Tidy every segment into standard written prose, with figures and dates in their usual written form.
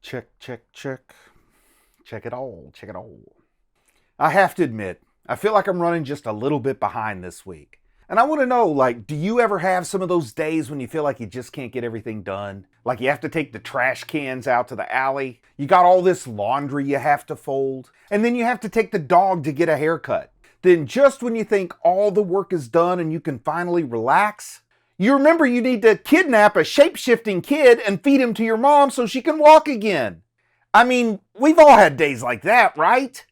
Check, check, check. Check it all, check it all. I have to admit, I feel like I'm running just a little bit behind this week. And I want to know, do you ever have some of those days when you feel like you just can't get everything done? Like you have to take the trash cans out to the alley, you got all this laundry you have to fold, and then you have to take the dog to get a haircut. Then just when you think all the work is done and you can finally relax, you remember you need to kidnap a shape-shifting kid and feed him to your mom so she can walk again. I mean, we've all had days like that, right?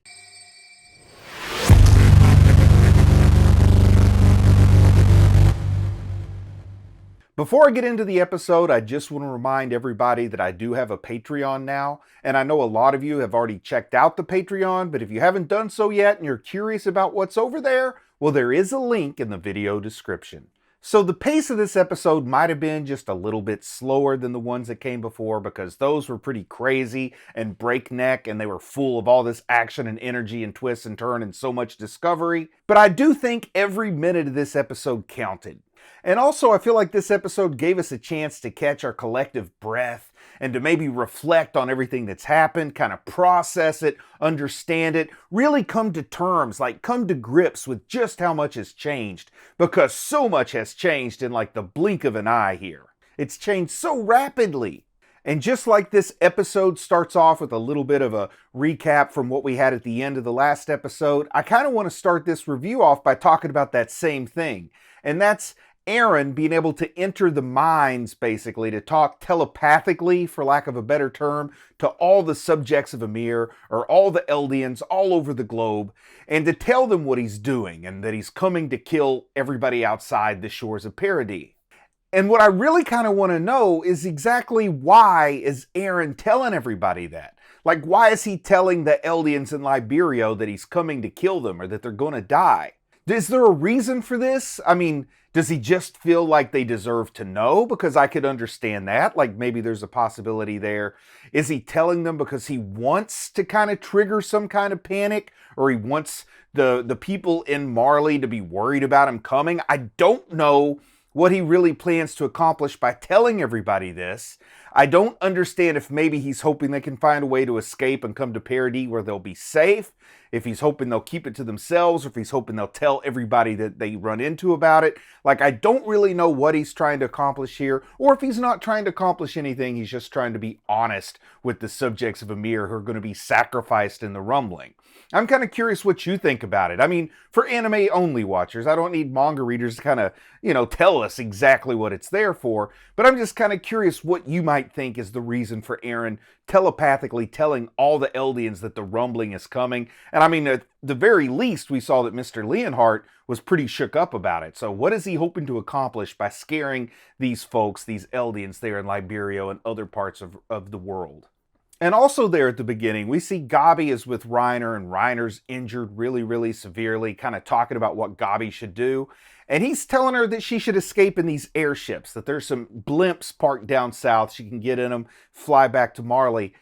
Before I get into the episode, I just want to remind everybody that I do have a Patreon now, and I know a lot of you have already checked out the Patreon, but if you haven't done so yet and you're curious about what's over there, well, there is a link in the video description. So the pace of this episode might have been just a little bit slower than the ones that came before because those were pretty crazy and breakneck and they were full of all this action and energy and twists and turn and so much discovery. But I do think every minute of this episode counted. And also I feel like this episode gave us a chance to catch our collective breath and to maybe reflect on everything that's happened, kind of process it, understand it, really come to terms, come to grips with just how much has changed, because so much has changed in the blink of an eye here. It's changed so rapidly. And just like this episode starts off with a little bit of a recap from what we had at the end of the last episode, I kind of want to start this review off by talking about that same thing. And that's Eren being able to enter the minds, basically, to talk telepathically, for lack of a better term, to all the subjects of Ymir, or all the Eldians all over the globe, and to tell them what he's doing, and that he's coming to kill everybody outside the shores of Paradis. And what I really kind of want to know is exactly why is Eren telling everybody that? Why is he telling the Eldians in Liberia that he's coming to kill them, or that they're going to die? Is there a reason for this? I mean, does he just feel like they deserve to know? Because I could understand that. Maybe there's a possibility there. Is he telling them because he wants to kind of trigger some kind of panic? Or he wants the people in Marley to be worried about him coming? I don't know what he really plans to accomplish by telling everybody this. I don't understand if maybe he's hoping they can find a way to escape and come to Paradis where they'll be safe, if he's hoping they'll keep it to themselves, or if he's hoping they'll tell everybody that they run into about it. I don't really know what he's trying to accomplish here, or if he's not trying to accomplish anything, he's just trying to be honest with the subjects of Ymir who are going to be sacrificed in the rumbling. I'm kind of curious what you think about it. I mean, for anime-only watchers, I don't need manga readers to kind of, tell us exactly what it's there for, but I'm just kind of curious what you might think is the reason for Eren telepathically telling all the Eldians that the rumbling is coming. And I mean, at the very least, we saw that Mr. Leonhardt was pretty shook up about it. So what is he hoping to accomplish by scaring these folks, these Eldians there in Liberia and other parts of the world? And also there at the beginning, we see Gabi is with Reiner, and Reiner's injured really, really severely, kind of talking about what Gabi should do. And he's telling her that she should escape in these airships, that there's some blimps parked down south. She can get in them, fly back to Marley.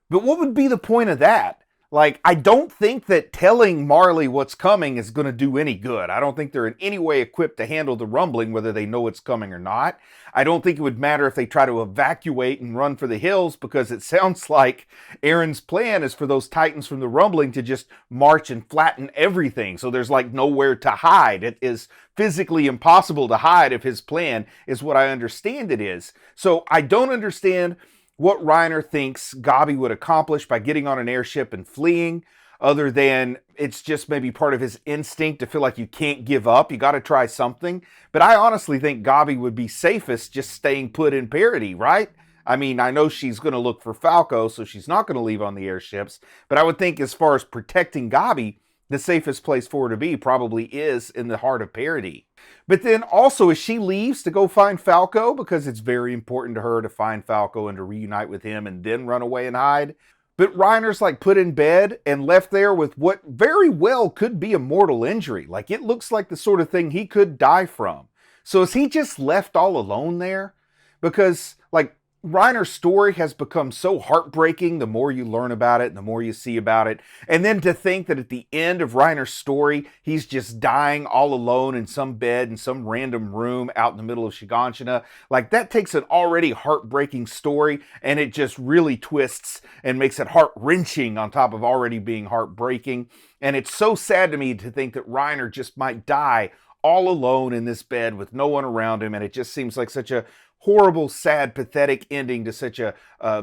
But what would be the point of that? I don't think that telling Marley what's coming is going to do any good. I don't think they're in any way equipped to handle the rumbling, whether they know it's coming or not. I don't think it would matter if they try to evacuate and run for the hills, because it sounds like Eren's plan is for those Titans from the rumbling to just march and flatten everything. So there's nowhere to hide. It is physically impossible to hide if his plan is what I understand it is. So I don't understand what Reiner thinks Gabi would accomplish by getting on an airship and fleeing, other than it's just maybe part of his instinct to feel like you can't give up, you got to try something. But I honestly think Gabi would be safest just staying put in Paradis, right? I mean, I know she's going to look for Falco, so she's not going to leave on the airships, but I would think as far as protecting Gabi, the safest place for her to be probably is in the heart of Paradis. But then also, as she leaves to go find Falco, because it's very important to her to find Falco and to reunite with him and then run away and hide. But Reiner's put in bed and left there with what very well could be a mortal injury. It looks like the sort of thing he could die from. So is he just left all alone there? Because Reiner's story has become so heartbreaking the more you learn about it and the more you see about it. And then to think that at the end of Reiner's story, he's just dying all alone in some bed in some random room out in the middle of Shiganshina. Like, that takes an already heartbreaking story and it just really twists and makes it heart-wrenching on top of already being heartbreaking. And it's so sad to me to think that Reiner just might die all alone in this bed with no one around him. And it just seems like such a horrible, sad, pathetic ending to such a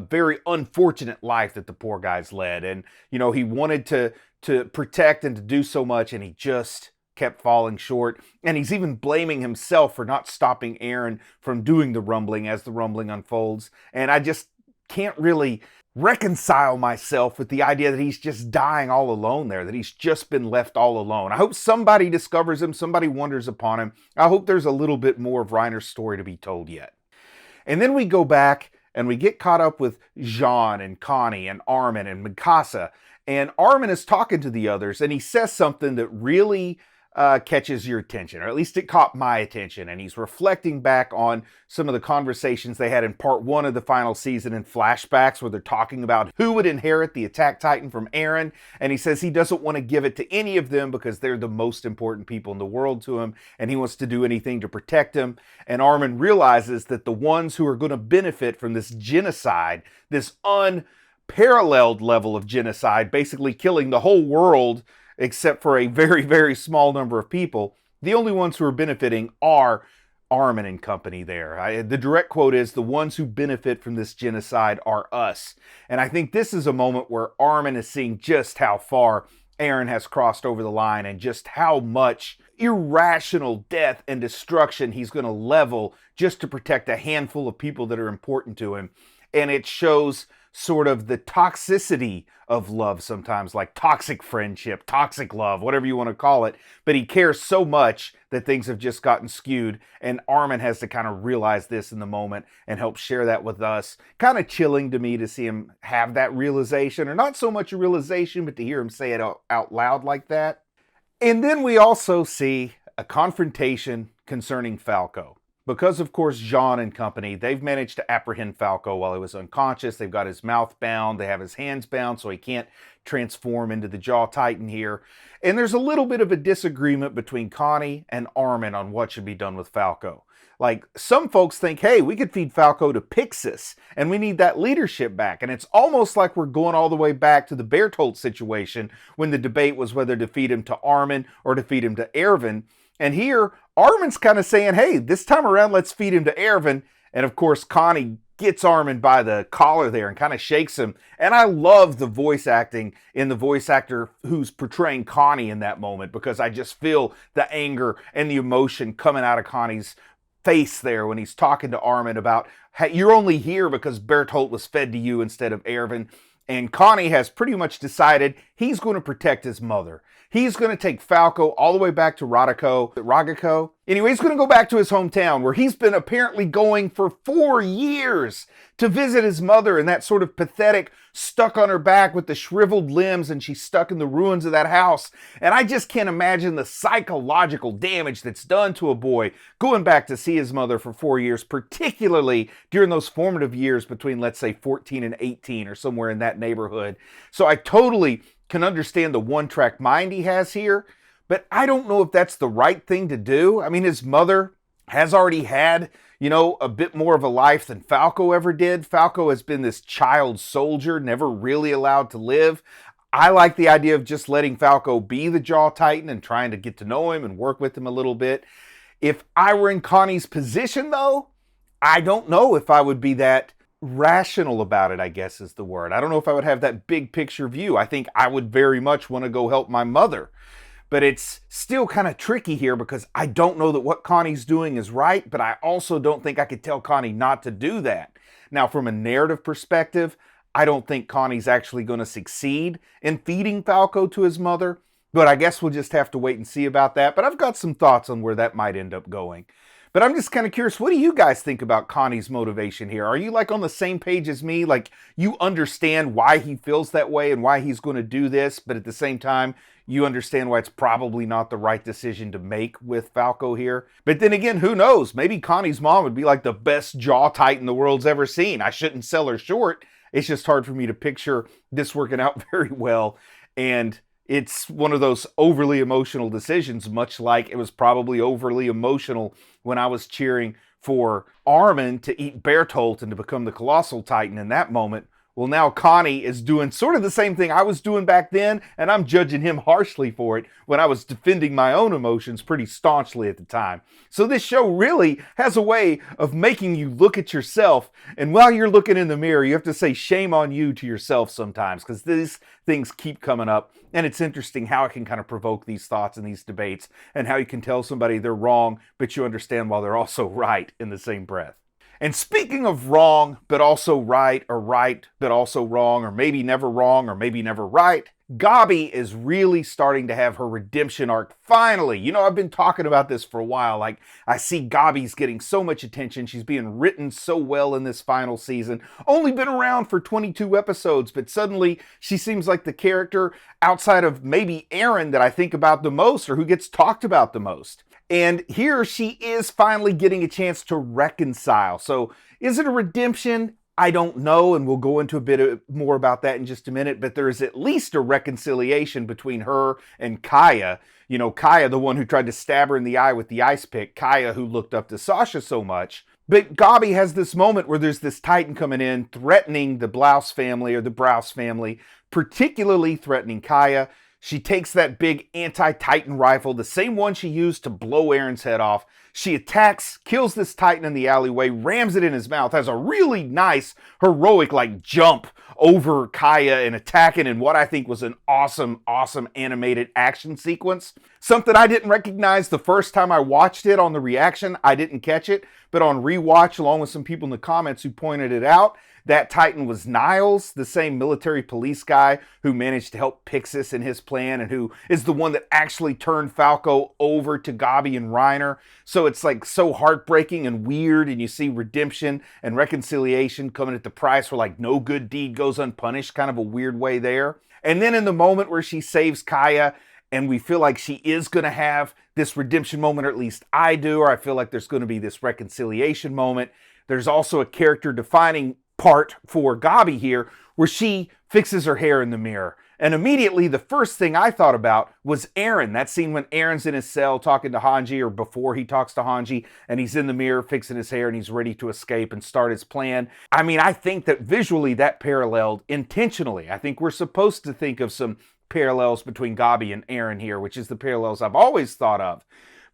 very unfortunate life that the poor guy's led. And, you know, he wanted to protect and to do so much, and he just kept falling short. And he's even blaming himself for not stopping Eren from doing the rumbling as the rumbling unfolds. And I just can't really reconcile myself with the idea that he's just dying all alone there, that he's just been left all alone. I hope somebody discovers him, somebody wonders upon him. I hope there's a little bit more of Reiner's story to be told yet. And then we go back and we get caught up with Jean and Connie and Armin and Mikasa. And Armin is talking to the others and he says something that really catches your attention, or at least it caught my attention. And he's reflecting back on some of the conversations they had in part 1 of the final season in flashbacks where they're talking about who would inherit the Attack Titan from Eren. And he says he doesn't want to give it to any of them because they're the most important people in the world to him, and he wants to do anything to protect them. And Armin realizes that the ones who are going to benefit from this genocide, this unparalleled level of genocide, basically killing the whole world except for a very, very small number of people, the only ones who are benefiting are Armin and company there. The direct quote is, "The ones who benefit from this genocide are us." And I think this is a moment where Armin is seeing just how far Eren has crossed over the line and just how much irrational death and destruction he's going to level just to protect a handful of people that are important to him. And it shows sort of the toxicity of love sometimes, like toxic friendship, toxic love, whatever you want to call it. But he cares so much that things have just gotten skewed. And Armin has to kind of realize this in the moment and help share that with us. Kind of chilling to me to see him have that realization, or not so much a realization, but to hear him say it out loud like that. And then we also see a confrontation concerning Falco. Because, of course, Jean and company, they've managed to apprehend Falco while he was unconscious. They've got his mouth bound. They have his hands bound so he can't transform into the Jaw Titan here. And there's a little bit of a disagreement between Connie and Armin on what should be done with Falco. Like, some folks think, hey, we could feed Falco to Pixis, and we need that leadership back. And it's almost like we're going all the way back to the Bertolt situation when the debate was whether to feed him to Armin or to feed him to Erwin. And here, Armin's kind of saying, hey, this time around, let's feed him to Erwin. And of course, Connie gets Armin by the collar there and kind of shakes him. And I love the voice acting in the voice actor who's portraying Connie in that moment, because I just feel the anger and the emotion coming out of Connie's face there when he's talking to Armin about, hey, you're only here because Bertolt was fed to you instead of Erwin. And Connie has pretty much decided he's going to protect his mother. He's going to take Falco all the way back to Ragako. Anyway, he's going to go back to his hometown where he's been apparently going for 4 years to visit his mother, and that sort of pathetic, stuck on her back with the shriveled limbs, and she's stuck in the ruins of that house. And I just can't imagine the psychological damage that's done to a boy going back to see his mother for 4 years, particularly during those formative years between, let's say, 14 and 18 or somewhere in that neighborhood. So I totally can understand the one-track mind he has here, but I don't know if that's the right thing to do. I mean, his mother has already had, a bit more of a life than Falco ever did. Falco has been this child soldier, never really allowed to live. I like the idea of just letting Falco be the Jaw Titan and trying to get to know him and work with him a little bit. If I were in Connie's position, though, I don't know if I would be that rational about it, I guess is the word. I don't know if I would have that big picture view. I think I would very much want to go help my mother. But it's still kind of tricky here because I don't know that what Connie's doing is right, but I also don't think I could tell Connie not to do that. Now, from a narrative perspective, I don't think Connie's actually going to succeed in feeding Falco to his mother, but I guess we'll just have to wait and see about that. But I've got some thoughts on where that might end up going. But I'm just kind of curious, what do you guys think about Connie's motivation here? Are you like on the same page as me? Like, you understand why he feels that way and why he's going to do this, but at the same time, you understand why it's probably not the right decision to make with Falco here. But then again, who knows? Maybe Connie's mom would be like the best jaw titan the world's ever seen. I shouldn't sell her short. It's just hard for me to picture this working out very well. And it's one of those overly emotional decisions, much like it was probably overly emotional when I was cheering for Armin to eat Bertolt and to become the Colossal Titan in that moment. Well, now Connie is doing sort of the same thing I was doing back then, and I'm judging him harshly for it when I was defending my own emotions pretty staunchly at the time. So this show really has a way of making you look at yourself, and while you're looking in the mirror, you have to say shame on you to yourself sometimes, because these things keep coming up, and it's interesting how it can kind of provoke these thoughts and these debates, and how you can tell somebody they're wrong, but you understand while they're also right in the same breath. And speaking of wrong, but also right, or right, but also wrong, or maybe never wrong, or maybe never right, Gabi is really starting to have her redemption arc finally. You know, I've been talking about this for a while. Like, I see Gabi's getting so much attention. She's being written so well in this final season. Only been around for 22 episodes, but suddenly she seems like the character outside of maybe Eren that I think about the most, or who gets talked about the most. And here she is finally getting a chance to reconcile. So is it a redemption? I don't know, and we'll go into a bit more about that in just a minute, but there is at least a reconciliation between her and Kaya. You know, Kaya, the one who tried to stab her in the eye with the ice pick, Kaya, who looked up to Sasha so much. But Gabi has this moment where there's this Titan coming in, threatening the Blouse family, or the Browse family, particularly threatening Kaya. She takes that big anti-Titan rifle, the same one she used to blow Eren's head off. She attacks, kills this Titan in the alleyway, rams it in his mouth, has a really nice, heroic, jump over Kaya and attacking in what I think was an awesome animated action sequence. Something I didn't recognize the first time I watched it on the reaction. I didn't catch it, but on rewatch, along with some people in the comments who pointed it out, that Titan was Niles, the same military police guy who managed to help Pixis in his plan and who is the one that actually turned Falco over to Gabi and Reiner. So it's so heartbreaking and weird, and you see redemption and reconciliation coming at the price where no good deed goes unpunished, kind of a weird way there. And then in the moment where she saves Kaya, and we feel like she is going to have this redemption moment, or at least I do, or I feel like there's going to be this reconciliation moment, there's also a character defining part for Gabi here where she fixes her hair in the mirror. And immediately the first thing I thought about was Eren. That scene when Eren's in his cell talking to Hanji, or before he talks to Hanji, and he's in the mirror fixing his hair and he's ready to escape and start his plan. I mean, I think that visually that paralleled intentionally. I think we're supposed to think of some parallels between Gabi and Eren here, which is the parallels I've always thought of.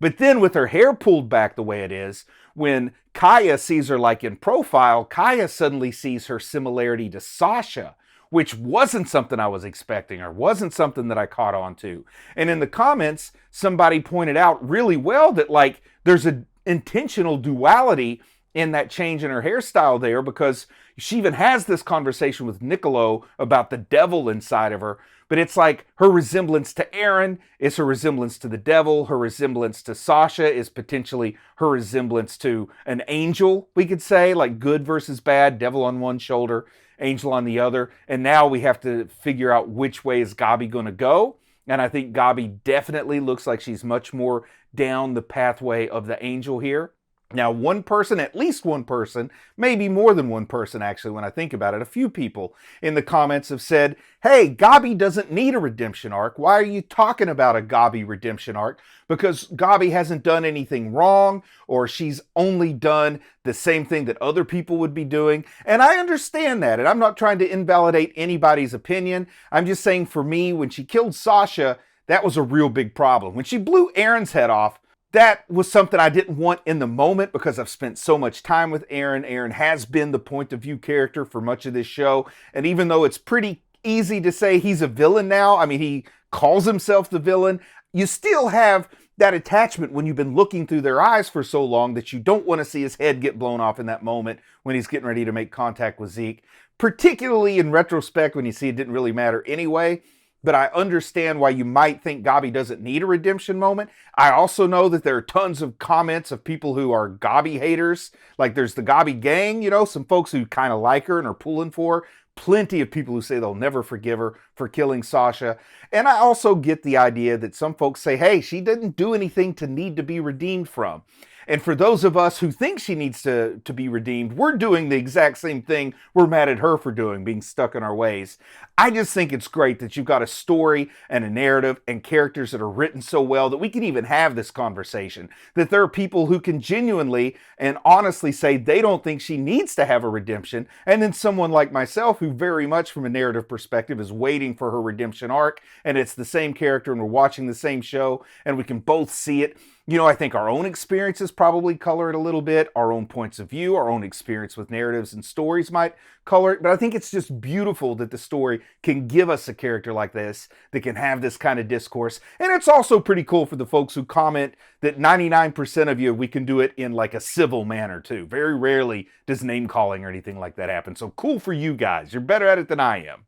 But then with her hair pulled back the way it is, when Kaya sees her in profile, Kaya suddenly sees her similarity to Sasha, which wasn't something I was expecting, or wasn't something that I caught on to. And in the comments, somebody pointed out really well that there's an intentional duality in that change in her hairstyle there, because she even has this conversation with Niccolo about the devil inside of her. But it's her resemblance to Eren is her resemblance to the devil. Her resemblance to Sasha is potentially her resemblance to an angel, we could say, good versus bad, devil on one shoulder, angel on the other. And now we have to figure out which way is Gabi going to go. And I think Gabi definitely looks like she's much more down the pathway of the angel here. Now, one person, at least one person, maybe more than one person actually when I think about it, a few people in the comments have said, hey, Gabi doesn't need a redemption arc. Why are you talking about a Gabi redemption arc? Because Gabi hasn't done anything wrong, or she's only done the same thing that other people would be doing. And I understand that, and I'm not trying to invalidate anybody's opinion. I'm just saying, for me, when she killed Sasha, that was a real big problem. When she blew Eren's head off, that was something I didn't want in the moment, because I've spent so much time with Eren. Eren has been the point of view character for much of this show. And even though it's pretty easy to say he's a villain now, I mean, he calls himself the villain, you still have that attachment when you've been looking through their eyes for so long that you don't want to see his head get blown off in that moment when he's getting ready to make contact with Zeke. Particularly in retrospect when you see it didn't really matter anyway. But I understand why you might think Gabi doesn't need a redemption moment. I also know that there are tons of comments of people who are Gabi haters. There's the Gabi gang, some folks who kind of like her and are pulling for her. plenty of people who say they'll never forgive her for killing Sasha. And I also get the idea that some folks say, hey, she didn't do anything to need to be redeemed from. And for those of us who think she needs to be redeemed, we're doing the exact same thing we're mad at her for doing, being stuck in our ways. I just think it's great that you've got a story and a narrative and characters that are written so well that we can even have this conversation. That there are people who can genuinely and honestly say they don't think she needs to have a redemption. And then someone like myself who very much from a narrative perspective is waiting for her redemption arc. And it's the same character and we're watching the same show and we can both see it. You know, I think our own experiences probably color it a little bit. Our own points of view, our own experience with narratives and stories might color it. But I think it's just beautiful that the story can give us a character like this that can have this kind of discourse. And it's also pretty cool for the folks who comment that 99% of you, we can do it in like a civil manner too. Very rarely does name calling or anything like that happen. So cool for you guys. You're better at it than I am.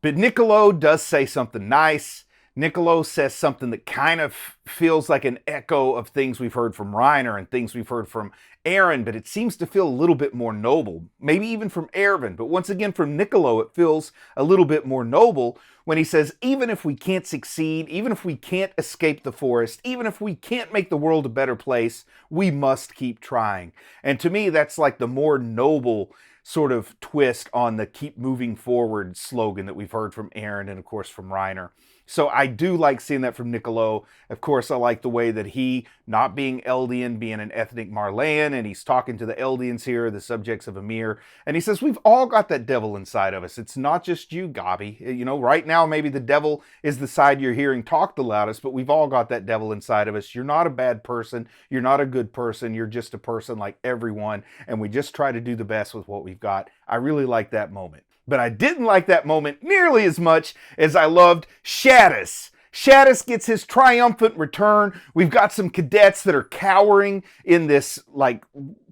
But Niccolo does say something nice. Niccolo says something that kind of feels like an echo of things we've heard from Reiner and things we've heard from Eren, but it seems to feel a little bit more noble. Maybe even from Erwin, but once again from Niccolo it feels a little bit more noble when he says, even if we can't succeed, even if we can't escape the forest, even if we can't make the world a better place, we must keep trying. And to me, that's like the more noble sort of twist on the keep moving forward slogan that we've heard from Eren and of course from Reiner. So I do like seeing that from Niccolo. Of course, I like the way that he, not being Eldian, being an ethnic Marleyan, and he's talking to the Eldians here, the subjects of Ymir, and he says, we've all got that devil inside of us. It's not just you, Gabi. You know, right now, maybe the devil is the side you're hearing talk the loudest, but we've all got that devil inside of us. You're not a bad person. You're not a good person. You're just a person like everyone, and we just try to do the best with what we've got. I really like that moment. But I didn't like that moment nearly as much as I loved Shadis. Shadis gets his triumphant return. We've got some cadets that are cowering in this like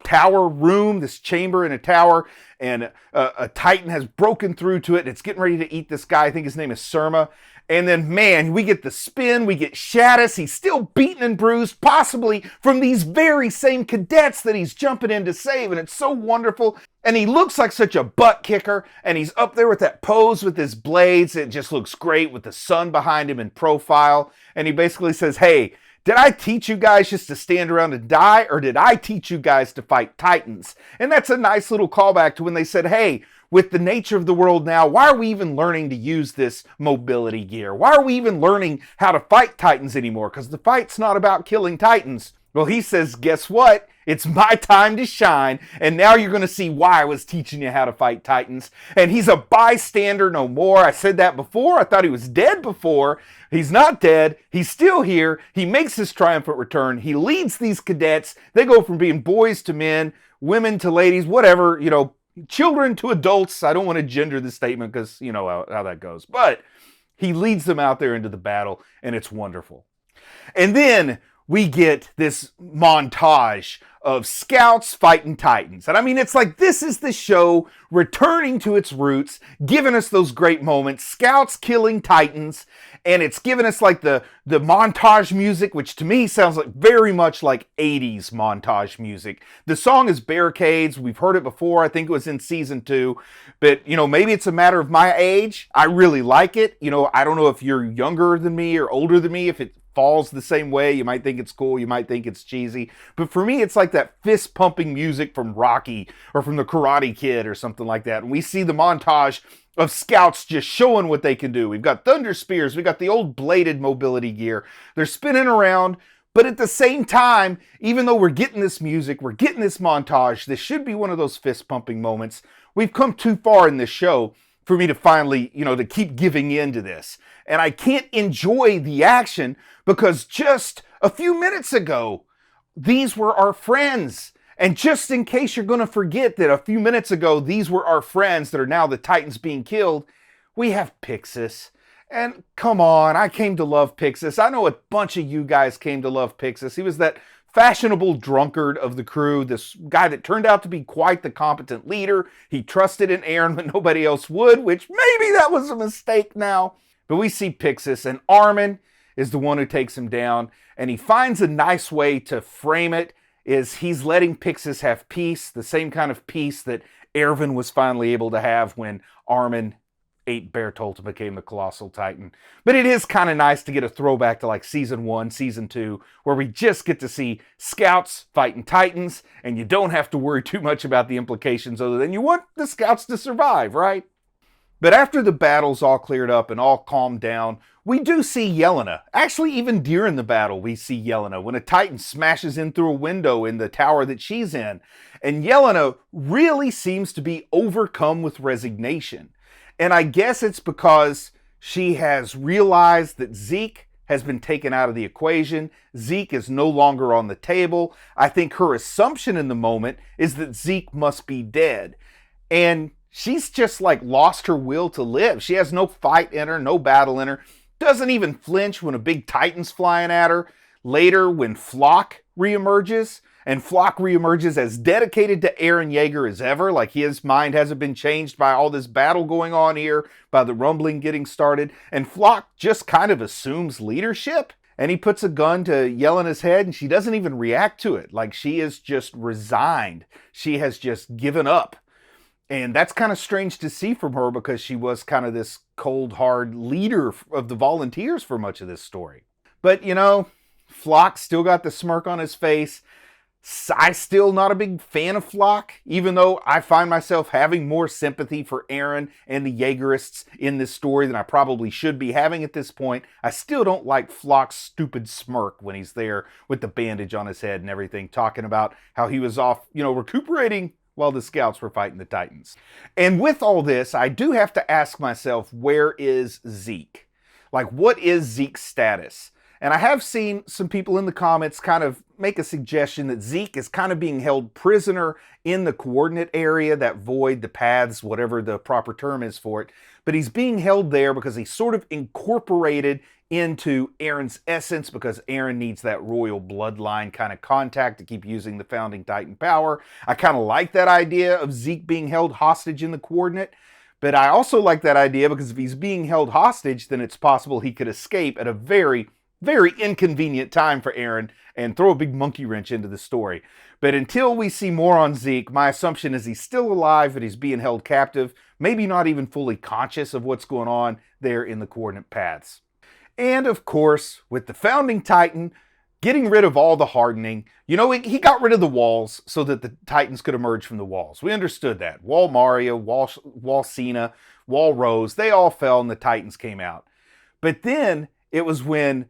tower room, this chamber in a tower, and a Titan has broken through to it and it's getting ready to eat this guy. I think his name is Surma. And then, man, we get the spin, we get Shadis. He's still beaten and bruised, possibly from these very same cadets that he's jumping in to save. And it's so wonderful. And he looks like such a butt kicker. And he's up there with that pose with his blades. It just looks great with the sun behind him in profile. And he basically says, hey, did I teach you guys just to stand around and die? Or did I teach you guys to fight Titans? And that's a nice little callback to when they said, hey, with the nature of the world now, why are we even learning to use this mobility gear? Why are we even learning how to fight Titans anymore? Because the fight's not about killing Titans. Well, he says, guess what? It's my time to shine, and now you're going to see why I was teaching you how to fight Titans. And he's a bystander no more. I said that before. I thought he was dead before. He's not dead. He's still here. He makes his triumphant return. He leads these cadets. They go from being boys to men, women to ladies, whatever, you know, children to adults. I don't want to gender the statement because you know how that goes. But he leads them out there into the battle, and it's wonderful. And then we get this montage of scouts fighting Titans. And I mean, it's like this is the show returning to its roots, giving us those great moments, scouts killing Titans, and it's giving us like the montage music, which to me sounds like very much like 80s montage music. The song is Barricades. We've heard it before. I think it was in season 2, but you know, maybe it's a matter of my age. I really like it. You know, I don't know if you're younger than me or older than me, if it falls the same way. You might think it's cool, you might think it's cheesy, but for me it's like that fist pumping music from Rocky or from the Karate Kid or something like that. And we see the montage of scouts just showing what they can do. We've got thunder spears, we got the old bladed mobility gear. They're spinning around, but at the same time, even though we're getting this music, we're getting this montage, this should be one of those fist pumping moments. We've come too far in this show for me to finally, you know, to keep giving in to this. And I can't enjoy the action because just a few minutes ago, these were our friends. And just in case you're going to forget that a few minutes ago, these were our friends that are now the Titans being killed, we have Pixis. And come on, I came to love Pixis. I know a bunch of you guys came to love Pixis. He was that fashionable drunkard of the crew, this guy that turned out to be quite the competent leader. He trusted in Eren when nobody else would, which maybe that was a mistake now. But we see Pixis, and Armin is the one who takes him down, and he finds a nice way to frame it, is he's letting Pixis have peace, the same kind of peace that Erwin was finally able to have when Armin ate Bertolt and became the Colossal Titan. But it is kind of nice to get a throwback to like Season 1, Season 2, where we just get to see Scouts fighting Titans, and you don't have to worry too much about the implications other than you want the Scouts to survive, right? But after the battle's all cleared up and all calmed down, we do see Yelena. Actually, even during the battle, we see Yelena when a Titan smashes in through a window in the tower that she's in. And Yelena really seems to be overcome with resignation. And I guess it's because she has realized that Zeke has been taken out of the equation. Zeke is no longer on the table. I think her assumption in the moment is that Zeke must be dead. And she's just like lost her will to live. She has no fight in her, no battle in her. Doesn't even flinch when a big Titan's flying at her. Later, when Flock reemerges, and Flock reemerges as dedicated to Eren Yeager as ever, like his mind hasn't been changed by all this battle going on here, by the rumbling getting started, and Flock just kind of assumes leadership, and he puts a gun to Yelena's head, and she doesn't even react to it, like she is just resigned. She has just given up. And that's kind of strange to see from her because she was kind of this cold, hard leader of the volunteers for much of this story. But, you know, Flock still got the smirk on his face. I'm still not a big fan of Flock, even though I find myself having more sympathy for Eren and the Jaegerists in this story than I probably should be having at this point. I still don't like Flock's stupid smirk when he's there with the bandage on his head and everything, talking about how he was off, recuperating while the Scouts were fighting the Titans. And with all this, I do have to ask myself, where is Zeke? Like, what is Zeke's status? And I have seen some people in the comments kind of make a suggestion that Zeke is kind of being held prisoner in the coordinate area, that void, the paths, whatever the proper term is for it. But he's being held there because he's sort of incorporated into Eren's essence, because Eren needs that royal bloodline kind of contact to keep using the founding Titan power. I kind of like that idea of Zeke being held hostage in the coordinate. But I also like that idea because if he's being held hostage, then it's possible he could escape at a very inconvenient time for Eren and throw a big monkey wrench into the story. But until we see more on Zeke, my assumption is he's still alive, but he's being held captive, maybe not even fully conscious of what's going on there in the coordinate paths. And of course, with the founding Titan getting rid of all the hardening, he got rid of the walls so that the Titans could emerge from the walls. We understood that. Wall Maria, Wall Cena, Wall Rose, they all fell and the Titans came out. But then it was when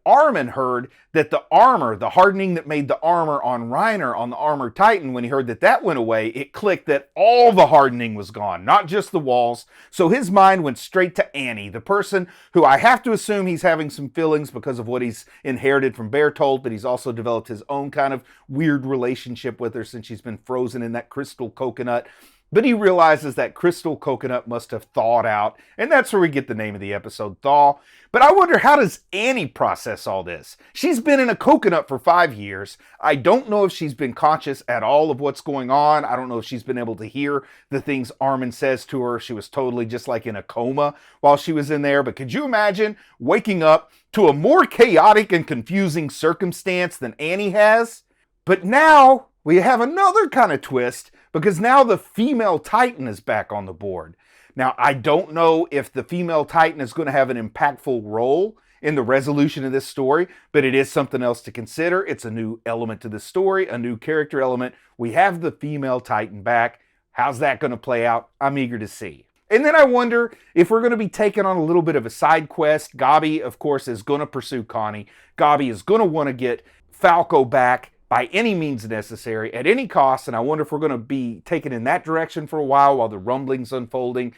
Armin heard that the armor, the hardening that made the armor on Reiner, on the armored Titan, when he heard that went away, it clicked that all the hardening was gone, not just the walls. So his mind went straight to Annie, the person who I have to assume he's having some feelings because of what he's inherited from Bertolt, but he's also developed his own kind of weird relationship with her since she's been frozen in that crystal coconut. But he realizes that crystal coconut must have thawed out, and that's where we get the name of the episode, Thaw. But I wonder, how does Annie process all this? She's been in a coconut for 5 years. I don't know if she's been conscious at all of what's going on. I don't know if she's been able to hear the things Armin says to her. She was totally just like in a coma while she was in there. But could you imagine waking up to a more chaotic and confusing circumstance than Annie has? But now we have another kind of twist, because now the female Titan is back on the board. Now, I don't know if the female Titan is going to have an impactful role in the resolution of this story, but it is something else to consider. It's a new element to the story, a new character element. We have the female Titan back. How's that going to play out? I'm eager to see. And then I wonder if we're going to be taking on a little bit of a side quest. Gabi, of course, is going to pursue Connie. Gabi is going to want to get Falco back by any means necessary, at any cost, and I wonder if we're going to be taken in that direction for a while the rumbling's unfolding,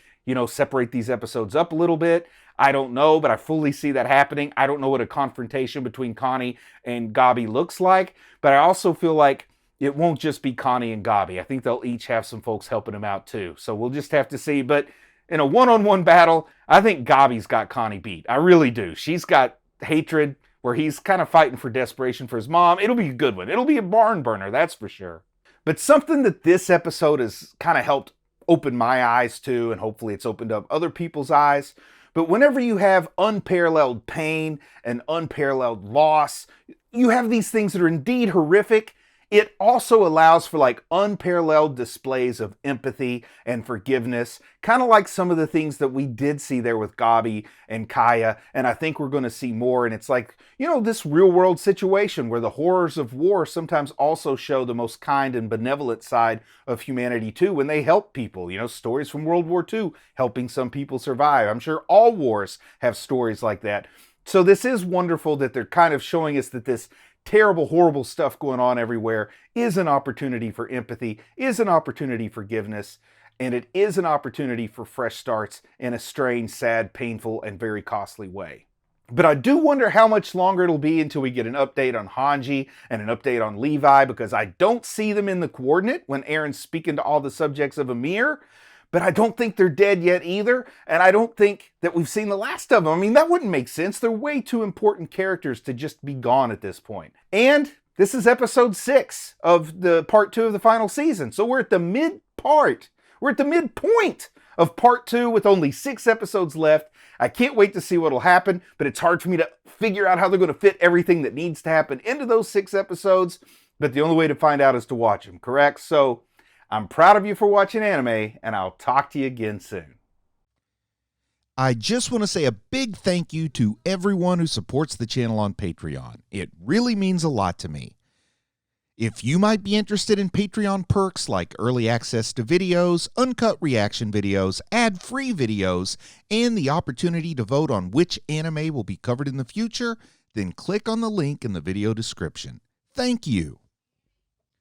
separate these episodes up a little bit. I don't know, but I fully see that happening. I don't know what a confrontation between Connie and Gabi looks like, but I also feel like it won't just be Connie and Gabi. I think they'll each have some folks helping them out too, so we'll just have to see. But in a one-on-one battle, I think Gabi's got Connie beat. I really do. She's got hatred, where he's kind of fighting for desperation for his mom. It'll be a good one. It'll be a barn burner, that's for sure. But something that this episode has kind of helped open my eyes to, and hopefully it's opened up other people's eyes, but whenever you have unparalleled pain and unparalleled loss, you have these things that are indeed horrific, It also allows for like unparalleled displays of empathy and forgiveness, kind of like some of the things that we did see there with Gabi and Kaya, and I think we're going to see more. And it's like, this real world situation where the horrors of war sometimes also show the most kind and benevolent side of humanity too, when they help people. Stories from World War II helping some people survive. I'm sure all wars have stories like that. So this is wonderful that they're kind of showing us that this terrible, horrible stuff going on everywhere is an opportunity for empathy, is an opportunity for forgiveness, and it is an opportunity for fresh starts in a strange, sad, painful, and very costly way. But I do wonder how much longer it'll be until we get an update on Hanji and an update on Levi, because I don't see them in the coordinate when Eren's speaking to all the subjects of Ymir. But I don't think they're dead yet either, and I don't think that we've seen the last of them. I mean, that wouldn't make sense. They're way too important characters to just be gone at this point. And this is episode 6 of the part 2 of the final season. So we're at the mid-part. We're at the midpoint of part 2 with only 6 episodes left. I can't wait to see what'll happen, but it's hard for me to figure out how they're going to fit everything that needs to happen into those 6 episodes. But the only way to find out is to watch them, correct? So I'm proud of you for watching anime, and I'll talk to you again soon. I just want to say a big thank you to everyone who supports the channel on Patreon. It really means a lot to me. If you might be interested in Patreon perks like early access to videos, uncut reaction videos, ad-free videos, and the opportunity to vote on which anime will be covered in the future, then click on the link in the video description. Thank you.